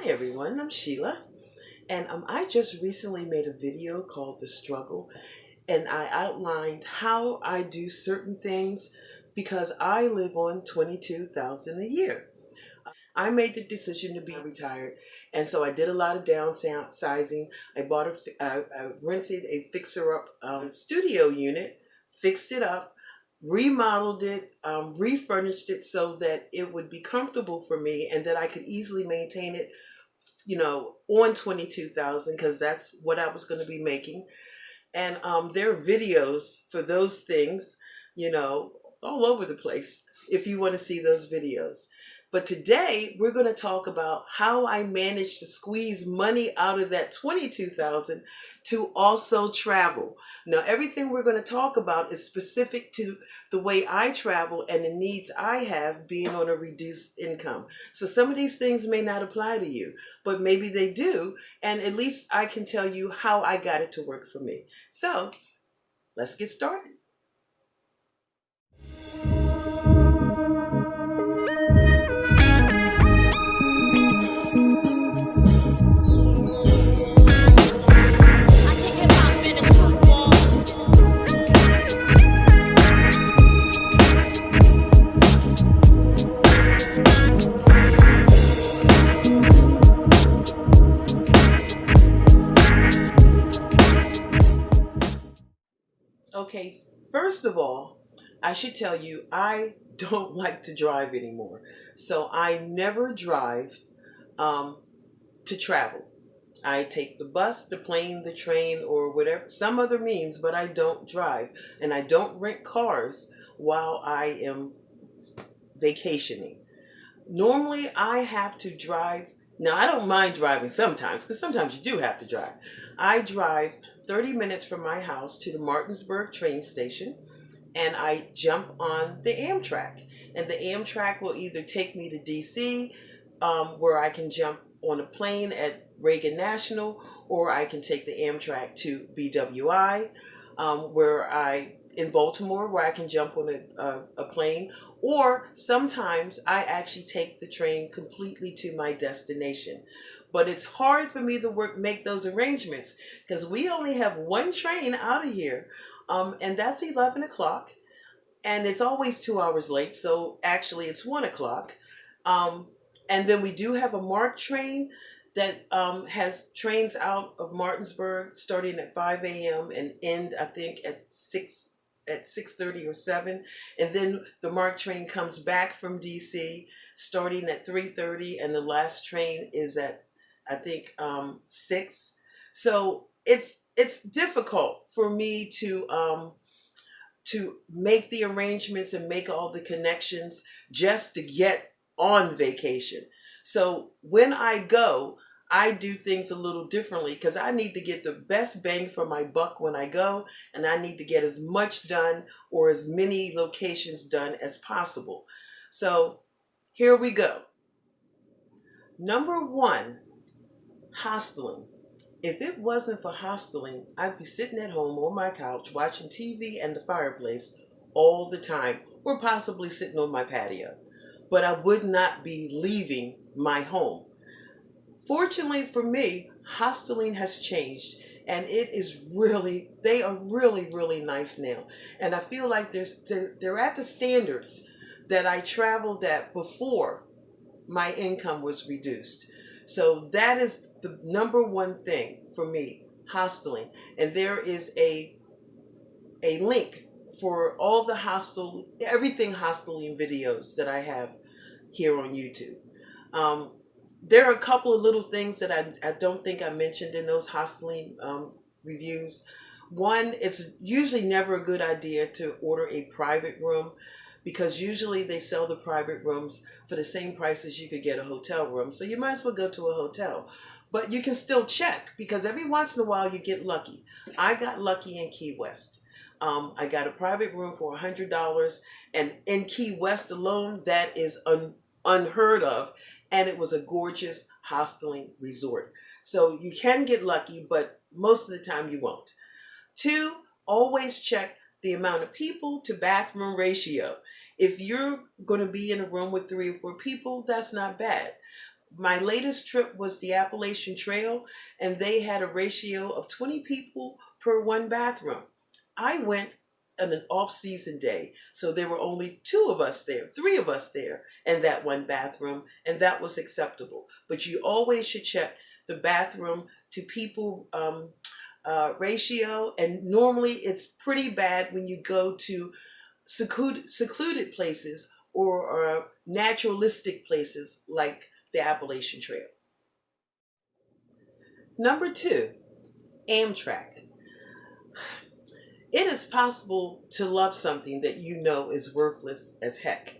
Hi everyone, I'm Sheila, and I just recently made a video called The Struggle, and I outlined how I do certain things because I live on 22,000 a year. I made the decision to be retired, and so I did a lot of downsizing. I rented a fixer-up studio unit, fixed it up, remodeled it, refurnished it so that it would be comfortable for me and that I could easily maintain it, on 22,000 because that's what I was going to be making. And there are videos for those things, you know, all over the place if you want to see those videos. But today we're going to talk about how I managed to squeeze money out of that 22,000 to also travel. Now, everything we're going to talk about is specific to the way I travel and the needs I have being on a reduced income. So some of these things may not apply to you, but maybe they do. And at least I can tell you how I got it to work for me. So let's get started. Okay, first of all, I should tell you I don't like to drive anymore. So I never drive um, to travel. I take the bus, the plane, the train, or whatever, some other means, but I don't drive. And I don't rent cars while I am vacationing. Normally, I have to drive. Now, I don't mind driving sometimes, because sometimes you do have to drive. I drive 30 minutes from my house to the Martinsburg train station, and I jump on the Amtrak. And the Amtrak will either take me to DC, where I can jump on a plane at Reagan National, or I can take the Amtrak to BWI, in Baltimore, where I can jump on a plane, or sometimes I actually take the train completely to my destination. But it's hard for me to make those arrangements because we only have one train out of here, and that's 11 o'clock, and it's always 2 hours late. So actually, it's 1 o'clock. Um, and then we do have a MARC train that has trains out of Martinsburg starting at 5 a.m. and end, I think, at 6:30 or 7. And then the MARC train comes back from DC starting at 3:30, and the last train is at, I think, 6. So it's difficult for me to make the arrangements and make all the connections just to get on vacation. So when I go, I do things a little differently because I need to get the best bang for my buck when I go, and I need to get as much done or as many locations done as possible. So here we go. Number one, hosteling. If it wasn't for hosteling, I'd be sitting at home on my couch watching TV and the fireplace all the time, or possibly sitting on my patio. But I would not be leaving my home. Fortunately for me, hosteling has changed, and they are really, really nice now. And I feel like they're at the standards that I traveled at before my income was reduced. So that is the number one thing for me, hosteling. And there is a link for all the everything hosteling videos that I have here on YouTube. Um, there are a couple of little things that I don't think I mentioned in those hosteling reviews. One, it's usually never a good idea to order a private room because usually they sell the private rooms for the same price as you could get a hotel room. So you might as well go to a hotel. But you can still check because every once in a while you get lucky. I got lucky in Key West. I got a private room for $100, and in Key West alone, that is unheard of, and it was a gorgeous hosteling resort. So you can get lucky, but most of the time you won't. Two, always check the amount of people to bathroom ratio. If you're going to be in a room with 3 or 4 people, that's not bad. My latest trip was the Appalachian Trail, and they had a ratio of 20 people per one bathroom. I went on an off-season day, so there were only two of us there, three of us there, in that one bathroom, and that was acceptable. But you always should check the bathroom to people ratio, and normally it's pretty bad when you go to secluded places or naturalistic places like the Appalachian Trail. Number two, Amtrak. It is possible to love something that you know is worthless as heck,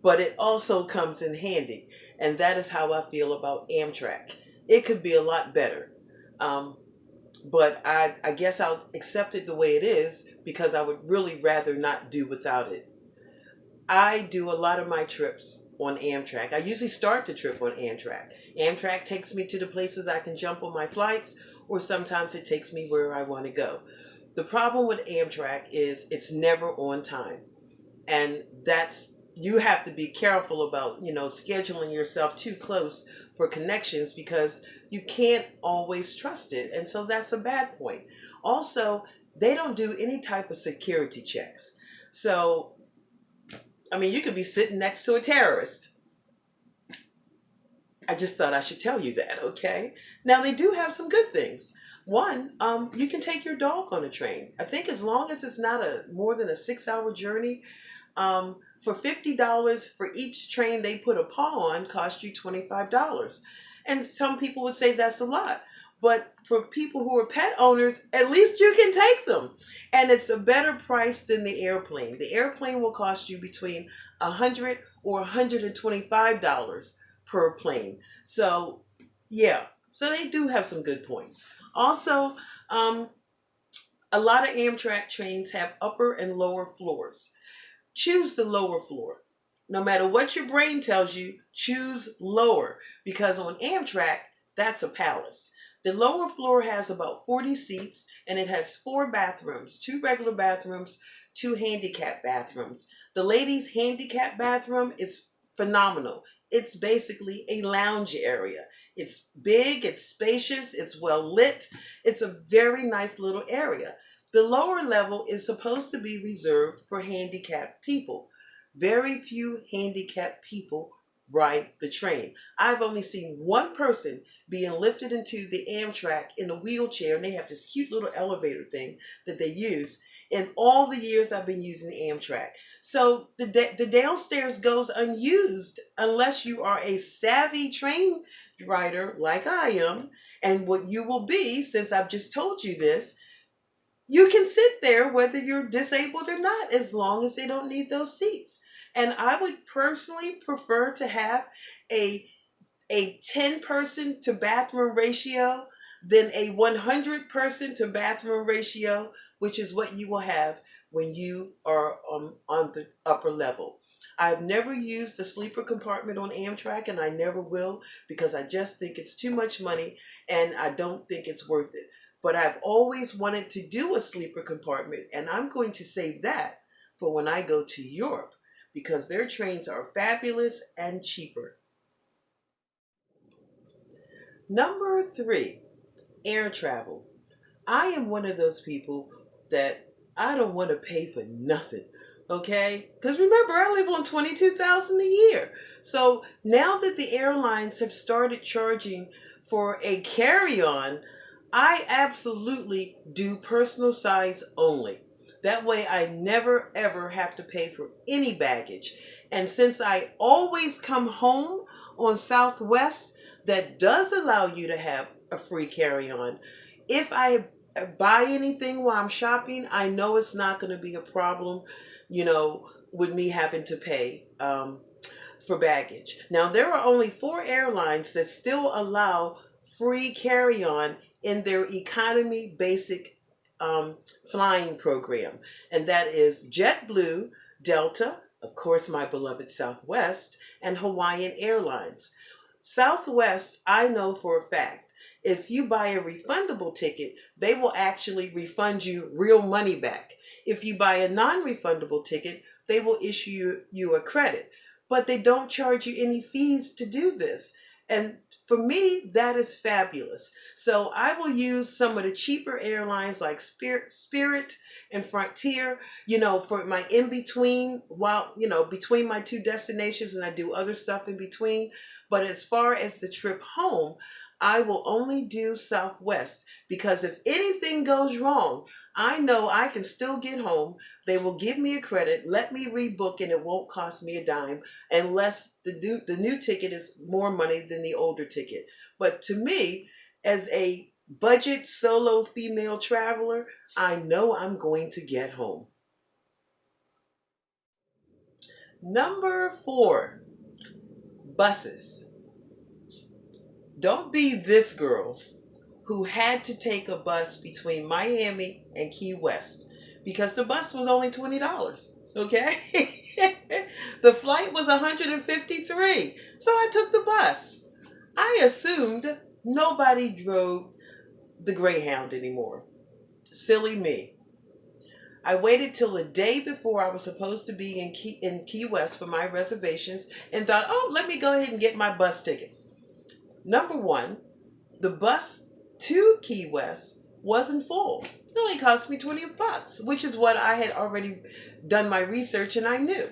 but it also comes in handy, and that is how I feel about Amtrak. It could be a lot better. Um, but I guess I'll accept it the way it is because I would really rather not do without it. I do a lot of my trips on Amtrak. I usually start the trip on Amtrak. Amtrak takes me to the places I can jump on my flights, or sometimes it takes me where I want to go. The problem with Amtrak is it's never on time. And that's you have to be careful about, scheduling yourself too close for connections because you can't always trust it. And so that's a bad point. Also, they don't do any type of security checks. So I mean, you could be sitting next to a terrorist. I just thought I should tell you that, okay? Now, they do have some good things. One, you can take your dog on a train. I think as long as it's not a more than a 6-hour journey, for $50 for each train they put a paw on cost you $25. And some people would say that's a lot. But for people who are pet owners, at least you can take them. And it's a better price than the airplane. The airplane will cost you between $100 or $125 per plane. So, yeah. So they do have some good points. Also, a lot of Amtrak trains have upper and lower floors. Choose the lower floor. No matter what your brain tells you, choose lower because on Amtrak, that's a palace. The lower floor has about 40 seats and it has 4 bathrooms, 2 regular bathrooms, 2 handicap bathrooms. The ladies' handicap bathroom is phenomenal. It's basically a lounge area. It's big, it's spacious, it's well lit. It's a very nice little area. The lower level is supposed to be reserved for handicapped people. Very few handicapped people ride the train. I've only seen one person being lifted into the Amtrak in a wheelchair, and they have this cute little elevator thing that they use in all the years I've been using the Amtrak. So the downstairs goes unused unless you are a savvy train rider like I am, and what you will be, since I've just told you this, you can sit there whether you're disabled or not, as long as they don't need those seats. And I would personally prefer to have a 10 person to bathroom ratio than a 100 person to bathroom ratio, which is what you will have when you are on the upper level. I've never used the sleeper compartment on Amtrak, and I never will because I just think it's too much money and I don't think it's worth it. But I've always wanted to do a sleeper compartment, and I'm going to save that for when I go to Europe because their trains are fabulous and cheaper. Number 3, air travel. I am one of those people that I don't want to pay for nothing, okay? Because remember, I live on $22,000 a year. So now that the airlines have started charging for a carry-on, I absolutely do personal size only. That way I never ever have to pay for any baggage. And since I always come home on Southwest, that does allow you to have a free carry-on. If I buy anything while I'm shopping, I know it's not going to be a problem, with me having to pay for baggage. Now, there are only 4 airlines that still allow free carry-on in their economy basic flying program, and that is JetBlue, Delta, of course my beloved Southwest, and Hawaiian Airlines. Southwest, I know for a fact, if you buy a refundable ticket, they will actually refund you real money back. If you buy a non-refundable ticket, they will issue you a credit. But they don't charge you any fees to do this. And for me, that is fabulous. So I will use some of the cheaper airlines like Spirit and Frontier, for my in between, while, between my two destinations, and I do other stuff in between. But as far as the trip home, I will only do Southwest because if anything goes wrong, I know I can still get home. They will give me a credit, let me rebook, and it won't cost me a dime unless the new ticket is more money than the older ticket. But to me, as a budget solo female traveler, I know I'm going to get home. Number 4, buses. Don't be this girl who had to take a bus between Miami and Key West because the bus was only $20. Okay? The flight was 153. So I took the bus. I assumed nobody drove the Greyhound anymore. Silly me. I waited till the day before I was supposed to be in Key West for my reservations and thought, oh, let me go ahead and get my bus ticket. Number one, the bus to Key West wasn't full. It only cost me $20, which is what I had already done my research and I knew.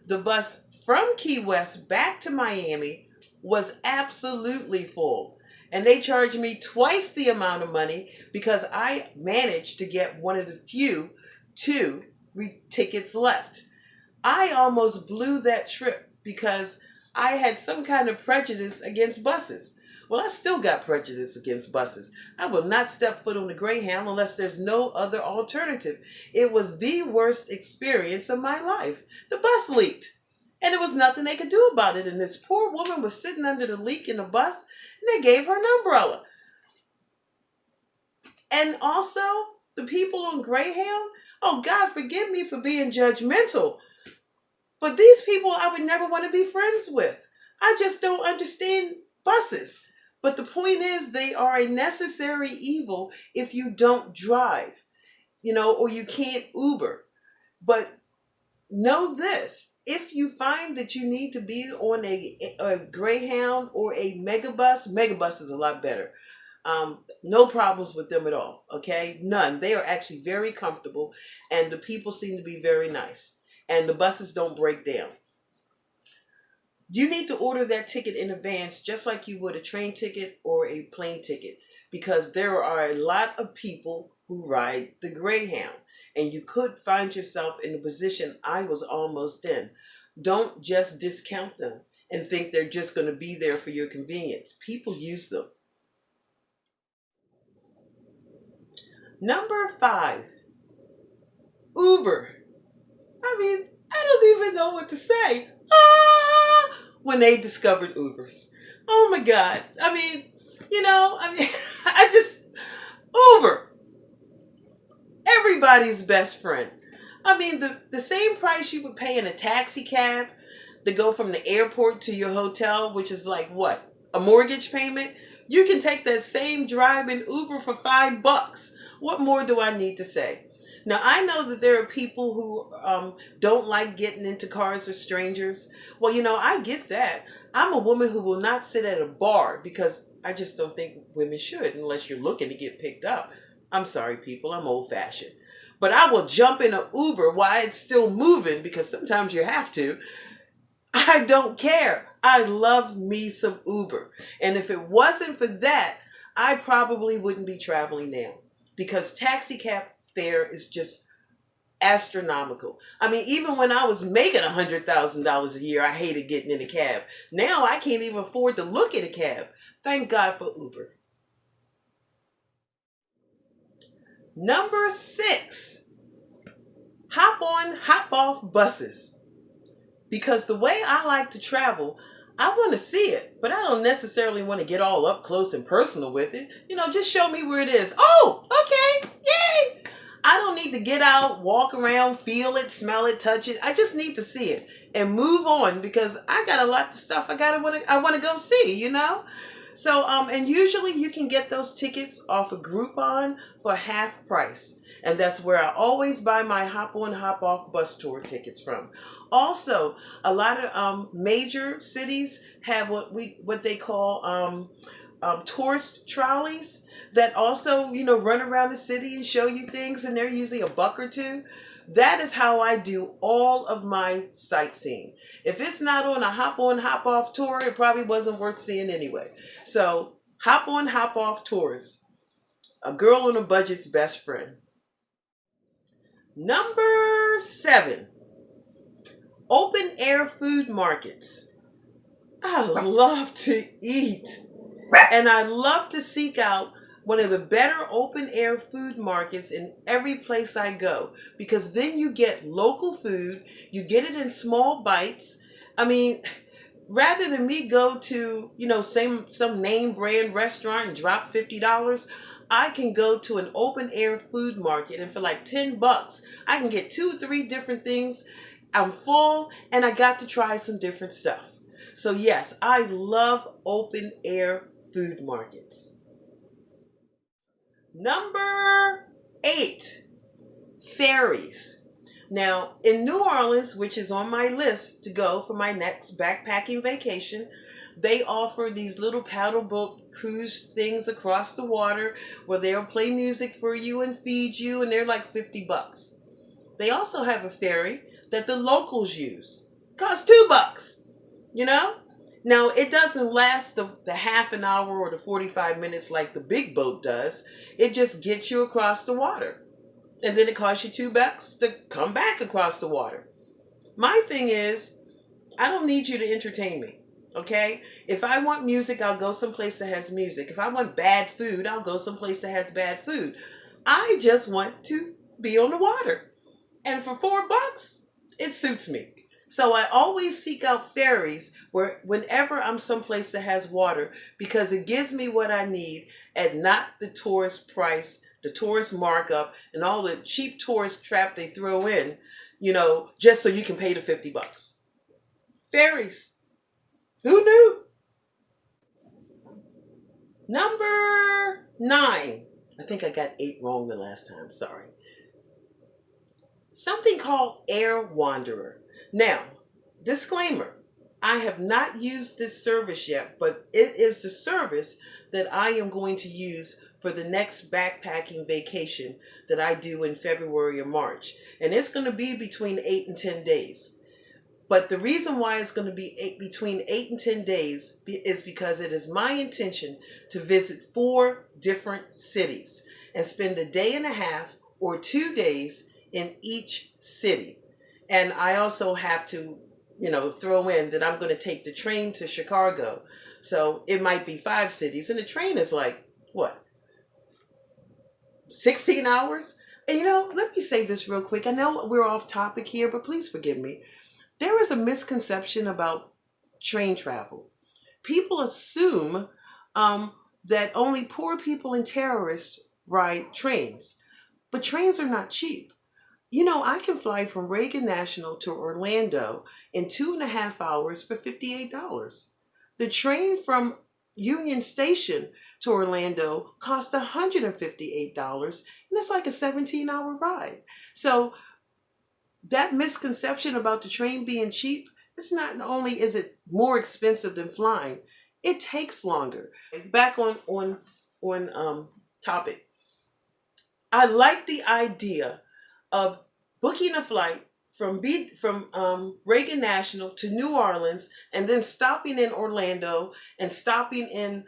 The bus from Key West back to Miami was absolutely full. And they charged me twice the amount of money because I managed to get one of the few two tickets left. I almost blew that trip because I had some kind of prejudice against buses. Well, I still got prejudice against buses. I will not step foot on the Greyhound unless there's no other alternative. It was the worst experience of my life. The bus leaked, and there was nothing they could do about it. And this poor woman was sitting under the leak in the bus, and they gave her an umbrella. And also, the people on Greyhound, oh, God, forgive me for being judgmental, but these people I would never want to be friends with. I just don't understand buses. But the point is, they are a necessary evil if you don't drive, or you can't Uber. But know this, if you find that you need to be on a Greyhound or a Megabus is a lot better. No problems with them at all, okay? None. They are actually very comfortable, and the people seem to be very nice. And the buses don't break down. You need to order that ticket in advance just like you would a train ticket or a plane ticket because there are a lot of people who ride the Greyhound and you could find yourself in the position I was almost in. Don't just discount them and think they're just going to be there for your convenience. People use them. Number 5, Uber. I don't even know what to say. When they discovered Ubers. Oh my God. I just, Uber, everybody's best friend. The same price you would pay in a taxi cab to go from the airport to your hotel, which is like what? A mortgage payment? You can take that same drive in Uber for $5. What more do I need to say? Now, I know that there are people who don't like getting into cars with strangers. Well, I get that. I'm a woman who will not sit at a bar because I just don't think women should unless you're looking to get picked up. I'm sorry, people. I'm old-fashioned. But I will jump in an Uber while it's still moving because sometimes you have to. I don't care. I love me some Uber. And if it wasn't for that, I probably wouldn't be traveling now because taxi cab fare is just astronomical. Even when I was making $100,000 a year, I hated getting in a cab. Now I can't even afford to look at a cab. Thank God for Uber. Number 6, hop on, hop off buses. Because the way I like to travel, I want to see it, but I don't necessarily want to get all up close and personal with it. Just show me where it is. Oh, okay, yay! I don't need to get out, walk around, feel it, smell it, touch it. I just need to see it and move on because I got a lot of stuff I want to go see, So, and usually you can get those tickets off of Groupon for half price. And that's where I always buy my hop on, hop off bus tour tickets from. Also, a lot of major cities have what they call tourist trolleys that also, run around the city and show you things, and they're usually a buck or two. That is how I do all of my sightseeing. If it's not on a hop on, hop off tour, it probably wasn't worth seeing anyway. So, hop on, hop off tours. A girl on a budget's best friend. Number 7, open air food markets. I love to eat. And I love to seek out one of the better open air food markets in every place I go, because then you get local food, you get it in small bites. I mean, rather than me go to, some name brand restaurant and drop $50, I can go to an open air food market, and for like $10, I can get 2, 3 different things. I'm full and I got to try some different stuff. So yes, I love open air food markets. Number 8, ferries. Now, in New Orleans, which is on my list to go for my next backpacking vacation, they offer these little paddle boat cruise things across the water where they'll play music for you and feed you, and they're like $50. They also have a ferry that the locals use. Costs $2, you know? Now, it doesn't last the half an hour or the 45 minutes like the big boat does. It just gets you across the water. And then it costs you $2 to come back across the water. My thing is, I don't need you to entertain me, okay? If I want music, I'll go someplace that has music. If I want bad food, I'll go someplace that has bad food. I just want to be on the water. And for $4, it suits me. So I always seek out ferries whenever I'm someplace that has water, because it gives me what I need at not the tourist price, the tourist markup, and all the cheap tourist trap they throw in, just so you can pay the $50. Ferries. Who knew? Number 9. I think I got 8 wrong the last time. Sorry. Something called Air Wanderer. Now, disclaimer, I have not used this service yet, but it is the service that I am going to use for the next backpacking vacation that I do in February or March. And it's going to be between 8 and 10 days. But the reason why it's going to be between 8 and 10 days is because it is my intention to visit 4 different cities and spend a day and a half or 2 days in each city. And I also have to, throw in that I'm going to take the train to Chicago. So it might be 5 cities. And the train is like, what, 16 hours? And let me say this real quick. I know we're off topic here, but please forgive me. There is a misconception about train travel. People assume that only poor people and terrorists ride trains. But trains are not cheap. I can fly from Reagan National to Orlando in 2.5 hours for $58. The train from Union Station to Orlando cost $158, and it's like a 17-hour ride. So that misconception about the train being cheap, it's not only is it more expensive than flying, it takes longer. Back on topic. I like the idea of booking a flight from Reagan National to New Orleans, and then stopping in Orlando and stopping in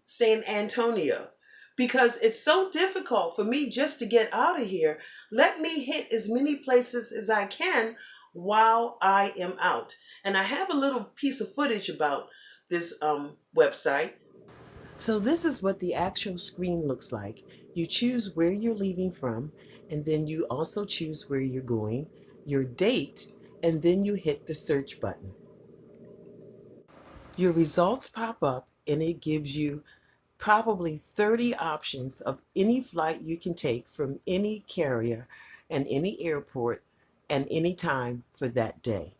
San Antonio, because it's so difficult for me just to get out of here. Let me hit as many places as I can while I am out. And I have a little piece of footage about this website. So this is what the actual screen looks like. You choose where you're leaving from, and then you also choose where you're going, your date, and then you hit the search button. Your results pop up, and it gives you probably 30 options of any flight you can take from any carrier and any airport and any time for that day.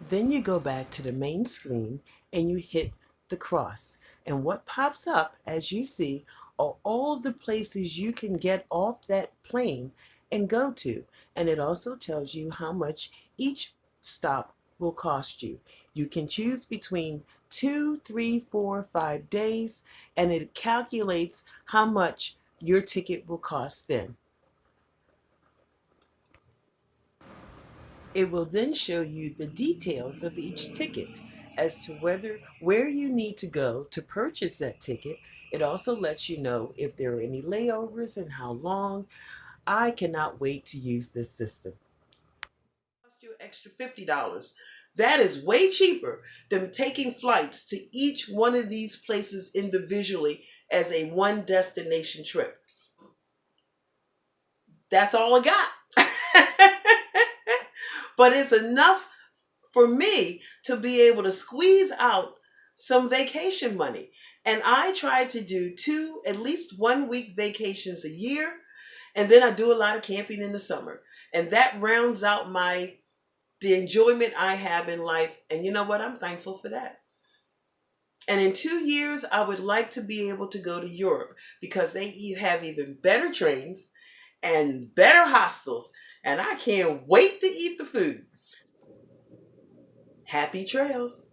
Then you go back to the main screen and you hit the cross. And what pops up, as you see, are all the places you can get off that plane and go to. And it also tells you how much each stop will cost you. You can choose between 2, 3, 4, 5 days, and it calculates how much your ticket will cost then. It will then show you the details of each ticket as to where you need to go to purchase that ticket. It also lets you know if there are any layovers and how long. I cannot wait to use this system. Cost you an extra $50. That is way cheaper than taking flights to each one of these places individually as a one destination trip. That's all I got. But it's enough for me to be able to squeeze out some vacation money. And I try to do two, at least 1 week vacations a year. And then I do a lot of camping in the summer. And that rounds out the enjoyment I have in life. And you know what? I'm thankful for that. And in 2 years, I would like to be able to go to Europe because they have even better trains and better hostels. And I can't wait to eat the food. Happy trails.